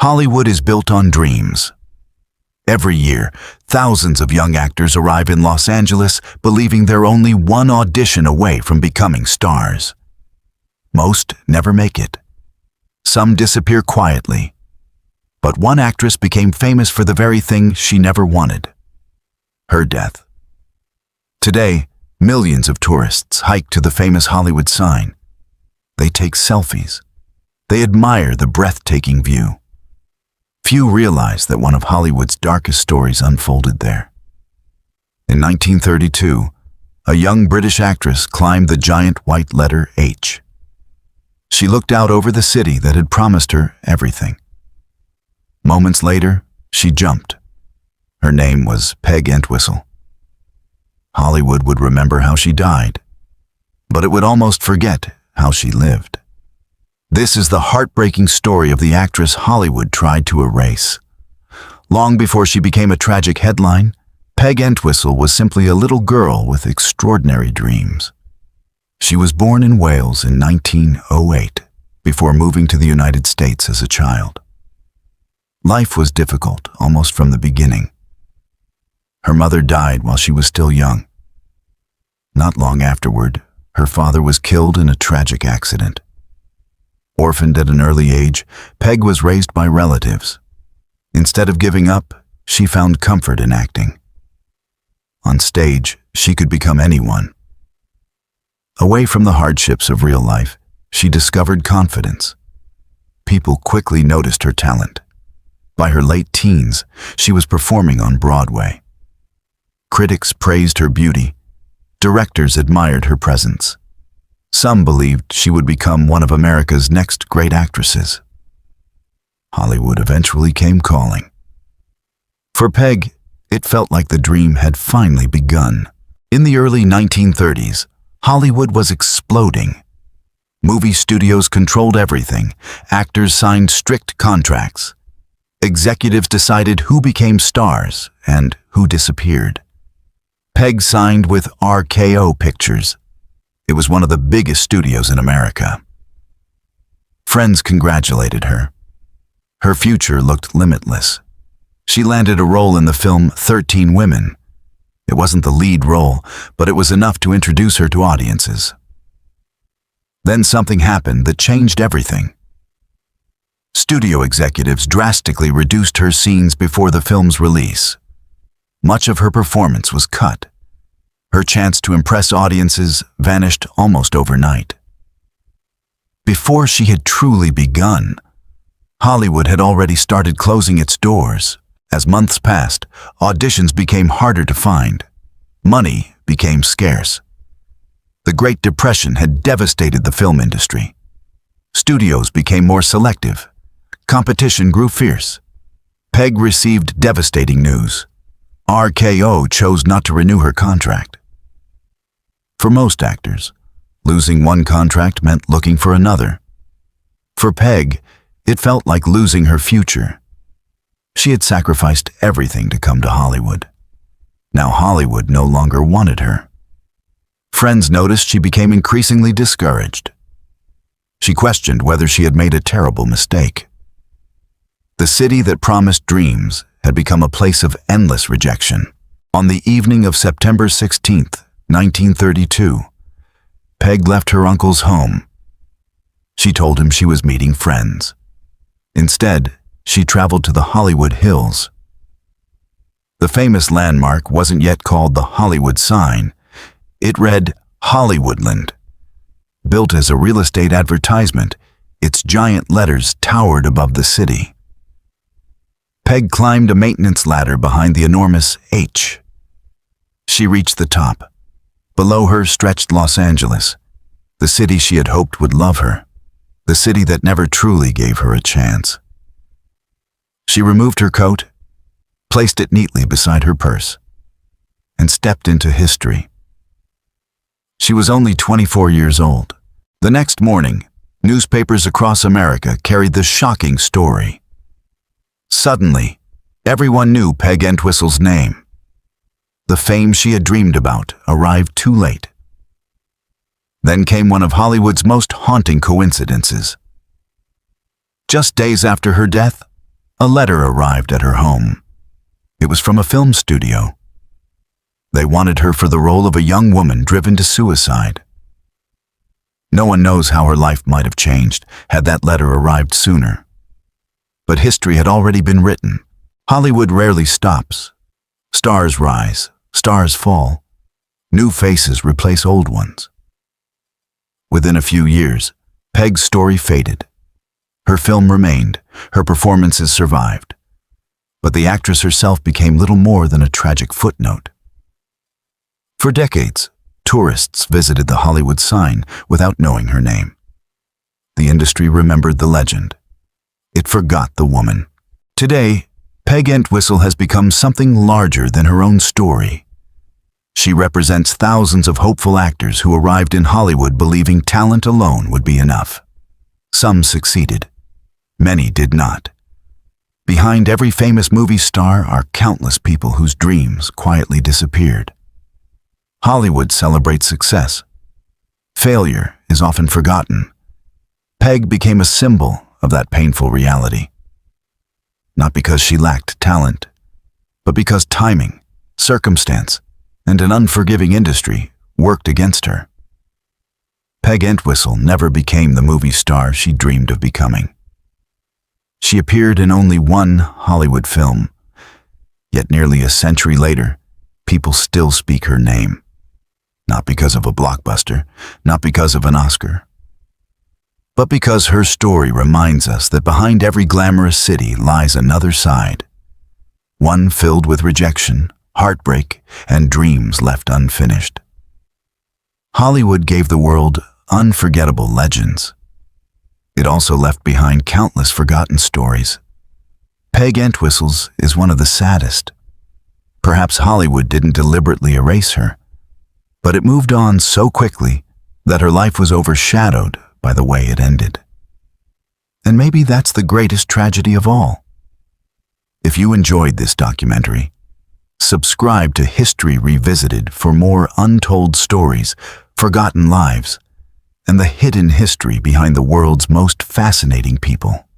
Hollywood is built on dreams. Every year, thousands of young actors arrive in Los Angeles believing they're only one audition away from becoming stars. Most never make it. Some disappear quietly. But one actress became famous for the very thing she never wanted: her death. Today, millions of tourists hike to the famous Hollywood sign. They take selfies. They admire the breathtaking view. Few realize that one of Hollywood's darkest stories unfolded there. In 1932, a young British actress climbed the giant white letter H. She looked out over the city that had promised her everything. Moments later, she jumped. Her name was Peg Entwistle. Hollywood would remember how she died, but it would almost forget how she lived. This is the heartbreaking story of the actress Hollywood tried to erase. Long before she became a tragic headline, Peg Entwistle was simply a little girl with extraordinary dreams. She was born in Wales in 1908, before moving to the United States as a child. Life was difficult almost from the beginning. Her mother died while she was still young. Not long afterward, her father was killed in a tragic accident. Orphaned at an early age, Peg was raised by relatives. Instead of giving up, she found comfort in acting. On stage, she could become anyone. Away from the hardships of real life, she discovered confidence. People quickly noticed her talent. By her late teens, she was performing on Broadway. Critics praised her beauty. Directors admired her presence. Some believed she would become one of America's next great actresses. Hollywood eventually came calling. For Peg, it felt like the dream had finally begun. In the early 1930s, Hollywood was exploding. Movie studios controlled everything. Actors signed strict contracts. Executives decided who became stars and who disappeared. Peg signed with RKO Pictures. It was one of the biggest studios in America. Friends congratulated her. Her future looked limitless. She landed a role in the film 13 Women. It wasn't the lead role, but it was enough to introduce her to audiences. Then something happened that changed everything. Studio executives drastically reduced her scenes before the film's release. Much of her performance was cut. Her chance to impress audiences vanished almost overnight. Before she had truly begun, Hollywood had already started closing its doors. As months passed, auditions became harder to find. Money became scarce. The Great Depression had devastated the film industry. Studios became more selective. Competition grew fierce. Peg received devastating news. RKO chose not to renew her contract. For most actors, losing one contract meant looking for another. For Peg, it felt like losing her future. She had sacrificed everything to come to Hollywood. Now Hollywood no longer wanted her. Friends noticed she became increasingly discouraged. She questioned whether she had made a terrible mistake. The city that promised dreams had become a place of endless rejection. On the evening of September 16th, 1932, Peg left her uncle's home. She told him she was meeting friends. Instead, she traveled to the Hollywood Hills. The famous landmark wasn't yet called the Hollywood sign. It read Hollywoodland. Built as a real estate advertisement, its giant letters towered above the city. Peg climbed a maintenance ladder behind the enormous H. She reached the top. Below her stretched Los Angeles, the city she had hoped would love her, the city that never truly gave her a chance. She removed her coat, placed it neatly beside her purse, and stepped into history. She was only 24 years old. The next morning, newspapers across America carried the shocking story. Suddenly, everyone knew Peg Entwistle's name. The fame she had dreamed about arrived too late. Then came one of Hollywood's most haunting coincidences. Just days after her death, A letter arrived at her home. It was from a film studio. They wanted her for the role of a young woman driven to suicide. No one knows how her life might have changed had that letter arrived sooner. But history had already been written. Hollywood rarely stops. Stars rise, stars fall. New faces replace old ones. Within a few years, Peg's story faded. Her film remained, her performances survived. But the actress herself became little more than a tragic footnote. For decades, tourists visited the Hollywood sign without knowing her name. The industry remembered the legend. It forgot the woman. Today, Peg Entwistle has become something larger than her own story. She represents thousands of hopeful actors who arrived in Hollywood believing talent alone would be enough. Some succeeded. Many did not. Behind every famous movie star are countless people whose dreams quietly disappeared. Hollywood celebrates success. Failure is often forgotten. Peg became a symbol of that painful reality. Not because she lacked talent, but because timing, circumstance, and an unforgiving industry worked against her. Peg Entwistle never became the movie star she dreamed of becoming. She appeared in only one Hollywood film, yet nearly a century later, people still speak her name. Not because of a blockbuster, not because of an Oscar, but because her story reminds us that behind every glamorous city lies another side, one filled with rejection, heartbreak, and dreams left unfinished. Hollywood gave the world unforgettable legends. It also left behind countless forgotten stories. Peg Entwistle's is one of the saddest. Perhaps Hollywood didn't deliberately erase her, but it moved on so quickly that her life was overshadowed by the way it ended. And maybe that's the greatest tragedy of all. If you enjoyed this documentary, subscribe to History Revisited for more untold stories, forgotten lives, and the hidden history behind the world's most fascinating people.